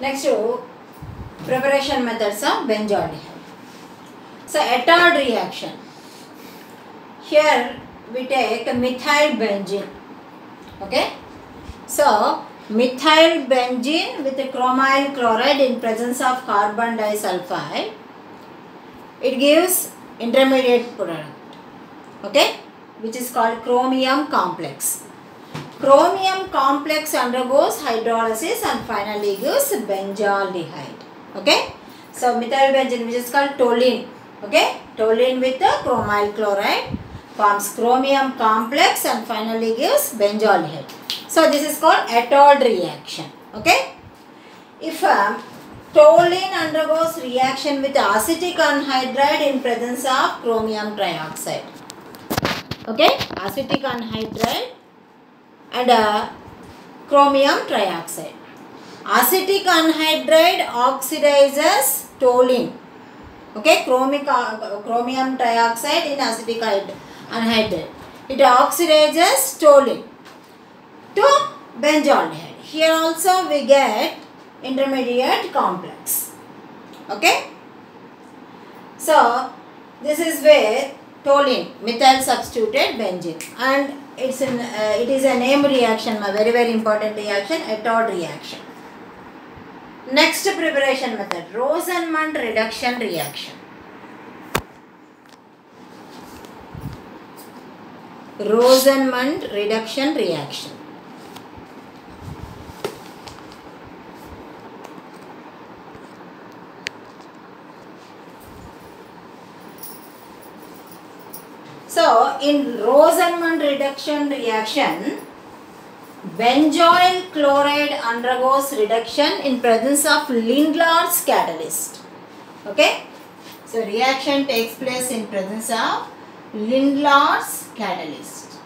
Next, preparation methods of benzaldehyde. So, Ettard reaction. Here we take methyl benzene. Okay. So, methyl benzene with chromyl chloride in presence of carbon disulfide. It gives intermediate product. Okay, which is called chromium complex. Chromium complex undergoes hydrolysis and finally gives benzaldehyde. Okay, so methyl benzene, which is called toluene. Okay, toluene with the chromyl chloride forms chromium complex and finally gives benzaldehyde. So this is called Ettard reaction. Okay, if toluene undergoes reaction with acetic anhydride in presence of chromium trioxide. Okay, acetic anhydride and chromium trioxide. Acetic anhydride oxidizes toluene. Okay, chromium trioxide in acetic anhydride. It oxidizes toluene to benzaldehyde. Here also we get intermediate complex. Okay. So this is where toluene, methyl substituted benzene, and it is a name reaction, a very important reaction, Ettard reaction. Next preparation method, Rosenmund reduction reaction. Rosenmund reduction reaction. So, in Rosenmund reduction reaction, benzoyl chloride undergoes reduction in presence of Lindlar's catalyst. Okay. So, reaction takes place in presence of Lindlar's catalyst.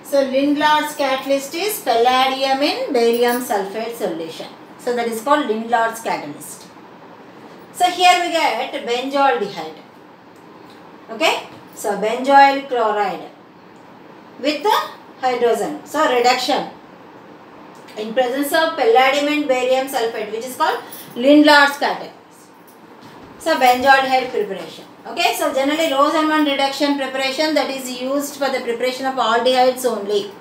So, Lindlar's catalyst is palladium in barium sulfate solution. So, that is called Lindlar's catalyst. So, here we get benzaldehyde. Okay. So, benzoyl chloride with the hydrogen. So, reduction in presence of palladium and barium sulfate, which is called Lindlar's catalyst. So, benzaldehyde preparation. Okay. So, generally Rosenmund reduction preparation, that is used for the preparation of aldehydes only.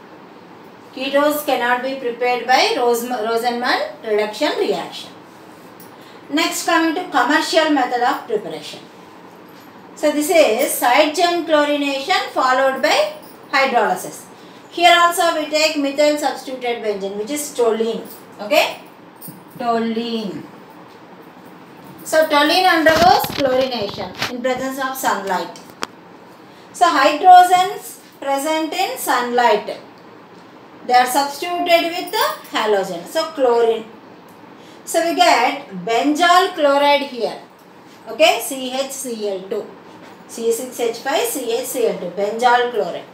Ketones cannot be prepared by Rosenmund reduction reaction. Next, coming to commercial method of preparation. So, this is side chain chlorination followed by hydrolysis. Here also we take methyl substituted benzene, which is toluene. Okay, toluene. So, toluene undergoes chlorination in presence of sunlight. So, hydrogens present in sunlight, they are substituted with the halogen. So, chlorine. So, we get benzoyl chloride here. Okay, CHCl2. C6H5 CHCl2, benzoyl chloride.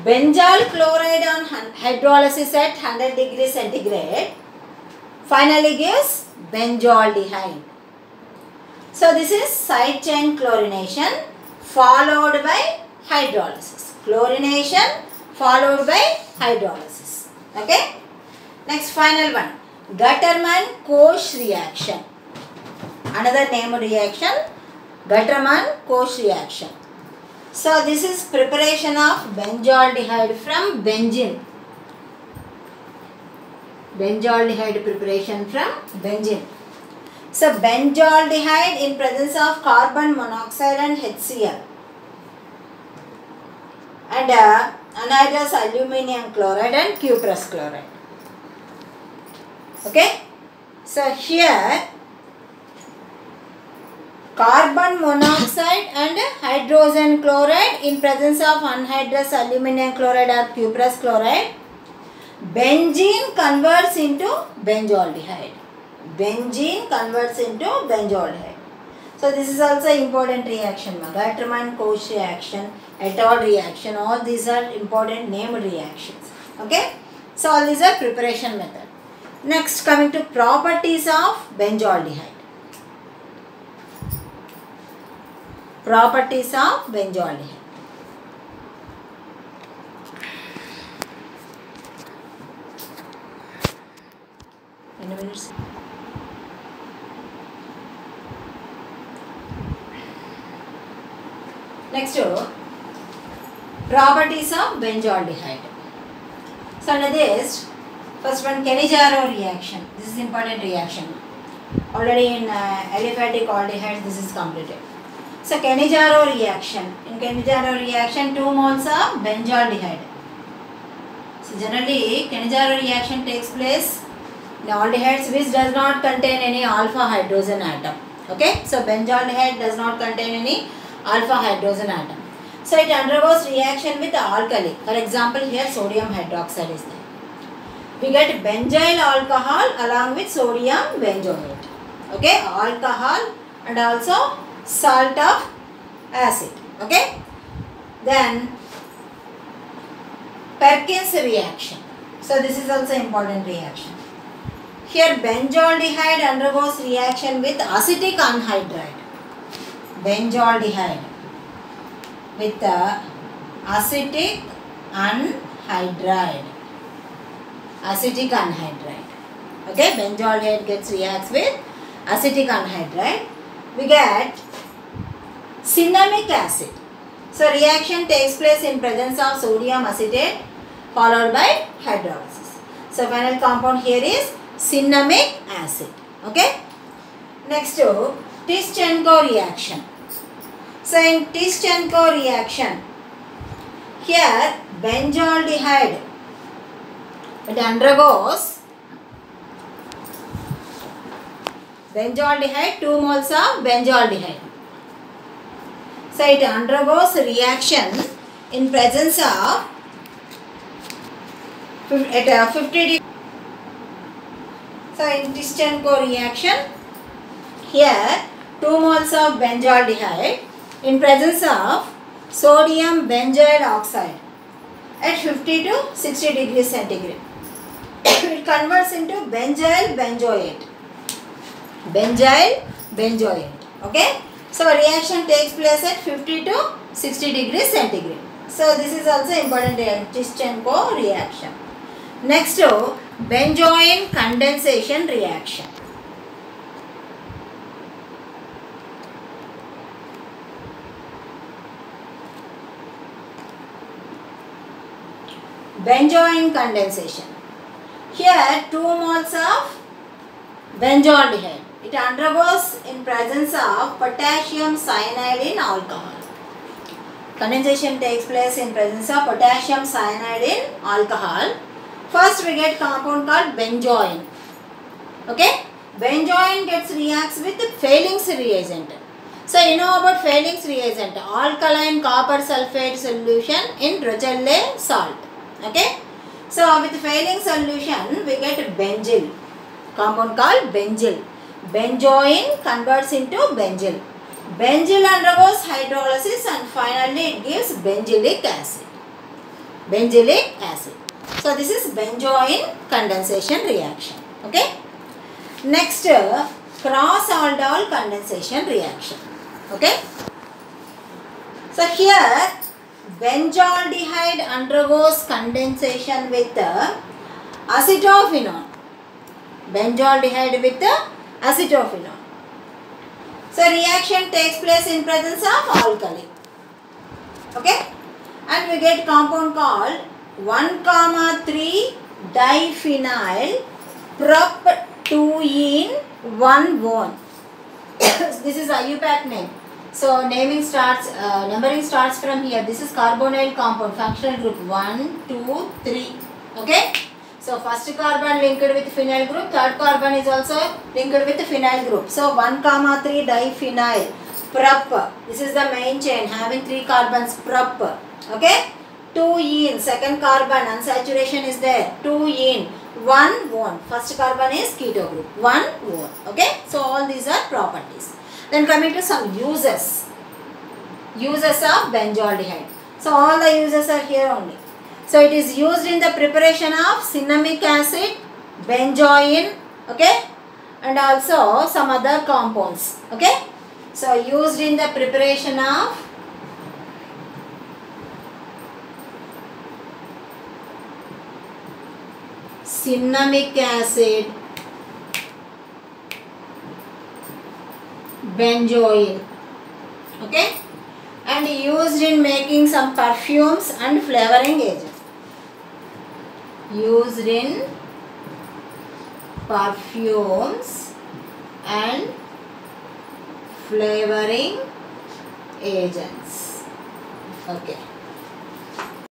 Benzoyl chloride on hydrolysis at 100 degrees centigrade finally gives benzaldehyde. So this is side chain chlorination followed by hydrolysis. Chlorination followed by hydrolysis. Okay. Next, final one, Gattermann-Koch reaction. Another name reaction, Gattermann-Koch reaction. So this is preparation of benzaldehyde from benzene. Benzaldehyde preparation from benzene. So benzaldehyde in presence of carbon monoxide and HCl and anhydrous aluminium chloride and cuprous chloride. Okay. So here carbon monoxide and hydrogen chloride in presence of anhydrous aluminium chloride or cuprous chloride, benzene converts into benzaldehyde. Benzene converts into benzaldehyde. So this is also important reaction. Gattermann-Koch reaction, Ettard reaction, all these are important name reactions. Okay. So all these are preparation method. Next, coming to properties of benzaldehyde. Properties of benzaldehyde. ఎన్ని minutes? Next, properties of benzaldehyde. So under this, first one, Cannizzaro reaction. This is important reaction. Already in aliphatic aldehydes, this is completed. So Cannizzaro reaction. In Cannizzaro reaction, 2 moles of benzaldehyde. So generally, Cannizzaro reaction takes place in aldehydes which does not contain any alpha hydrogen atom. Okay, so benzaldehyde does not contain any alpha hydrogen atom. So it undergoes reaction with alkali. For example, here sodium hydroxide is there. We get benzyl alcohol along with sodium benzoate. Okay, alcohol and also salt of acid. Okay, then Perkins reaction. So this is also important reaction. Here benzaldehyde undergoes reaction with acetic anhydride. Benzaldehyde with acetic anhydride. Acetic anhydride. Okay, benzaldehyde reacts with acetic anhydride. We get cinnamic acid. So reaction takes place in presence of sodium acetate followed by hydrolysis. So final compound here is cinnamic acid. Okay. Next to Tischenko reaction. So in Tischenko reaction, here benzaldehyde, it undergoes benzaldehyde, 2 moles of benzaldehyde. So it undergoes reaction in presence of at 50 degrees. So in Tischenko reaction, here 2 moles of benzaldehyde in presence of sodium benzoyl oxide at 50 to 60 degrees centigrade. It converts into benzyl benzoate. Benzyl benzoate. Okay. So reaction takes place at 50 to 60 degrees centigrade. So this is also important Tischenko reaction. Next to benzoin condensation reaction. Benzoin condensation. Here 2 moles of benzaldehyde. It undergoes in presence of potassium cyanide in alcohol. Condensation takes place in presence of potassium cyanide in alcohol. First we get compound called benzoin. Okay, benzoin reacts with Fehling's reagent. So you know about Fehling's reagent, alkaline copper sulfate solution in Rochelle salt. Okay, so with Fehling's solution we get benzyl, compound called benzyl. Benzoin converts into benzyl. Benzyl undergoes hydrolysis and finally it gives benzylic acid. Benzylic acid. So this is benzoin condensation reaction. Okay. Next, cross-aldol condensation reaction. Okay. So here benzaldehyde undergoes condensation with acetophenone. Benzaldehyde with acetophenone. So reaction takes place in presence of alkali. Okay. And we get compound called 1,3 diphenyl prop-2-ene 1,1. This is IUPAC name. So numbering starts from here. This is carbonyl compound, functional group 1, 2, 3. Okay. So first carbon linked with phenyl group, third carbon is also linked with phenyl group. So 1,3 diphenyl prop. This is the main chain having 3 carbons prop. Okay. 2-ene, second carbon unsaturation is there. 2-ene, 1,1. First carbon is keto group. 1,1. Okay. So all these are properties. Then coming to some uses. Uses of benzaldehyde. So all the uses are here only. So it is used in the preparation of cinnamic acid, benzoin, okay, and also some other compounds. Okay. So used in the preparation of cinnamic acid, benzoyl. Okay, and used in making some perfumes and flavoring agents. Used in perfumes and flavoring agents. Okay.